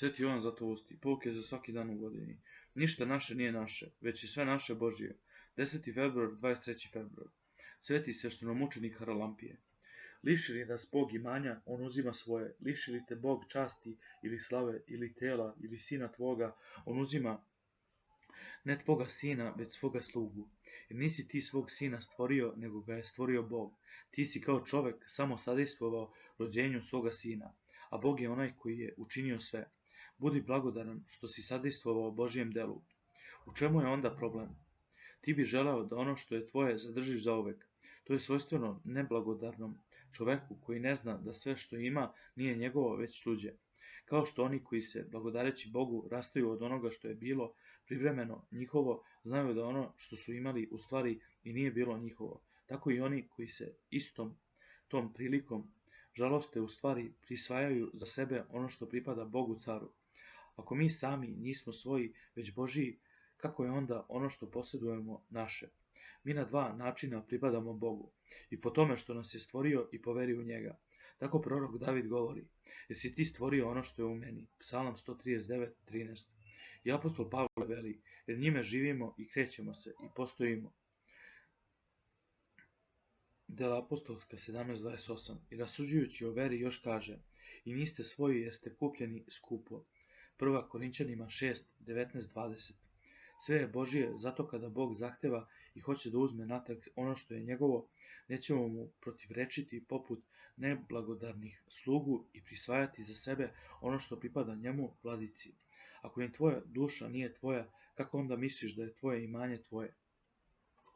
Sveti Jovan Zlatousti, pouke za svaki dan u godini. Ništa naše nije naše, već je sve naše Božije. 10. februar, 23. februar. Sveti sveštenomučenik Haralampije. Liši li nas Bog imanja, on uzima svoje. Liši li te Bog časti ili slave ili tela ili sina tvoga, on uzima ne tvoga sina, već svoga slugu. Jer nisi ti svog sina stvorio, nego ga je stvorio Bog. Ti si kao čovek samo sadejstvovao rođenju svoga sina, a Bog je onaj koji je učinio sve. Budi blagodaran što si sadejstvovao Božijem delu. U čemu je onda problem? Ti bi želeo da ono što je tvoje zadržiš zauvek. To je svojstveno neblagodarnom čoveku koji ne zna da sve što ima nije njegovo već tuđe. Kao što oni koji se, blagodareći Bogu, rastaju od onoga što je bilo privremeno njihovo, znaju da ono što su imali u stvari i nije bilo njihovo. Tako i oni koji se istom tom prilikom žaloste u stvari prisvajaju za sebe ono što pripada Bogu caru. Ako mi sami nismo svoji, već Božiji, kako je onda ono što posjedujemo naše? Mi na dva načina pripadamo Bogu, i po tome što nas je stvorio i poverio u njega. Tako prorok David govori, jer si ti stvorio ono što je u meni. Psalam 139:13. I apostol Pavle veli, jer njime živimo i krećemo se i postojimo. Dela apostolska 17:28. I rasuđujući o veri još kaže, i niste svoji jer ste kupljeni skupo. 1. Korinćanima 6:19-20. Sve je Božije, zato kada Bog zahteva i hoće da uzme natrag ono što je njegovo, nećemo mu protivrečiti poput neblagodarnih slugu i prisvajati za sebe ono što pripada njemu, vladici. Ako ni tvoja duša nije tvoja, kako onda misliš da je tvoje imanje tvoje?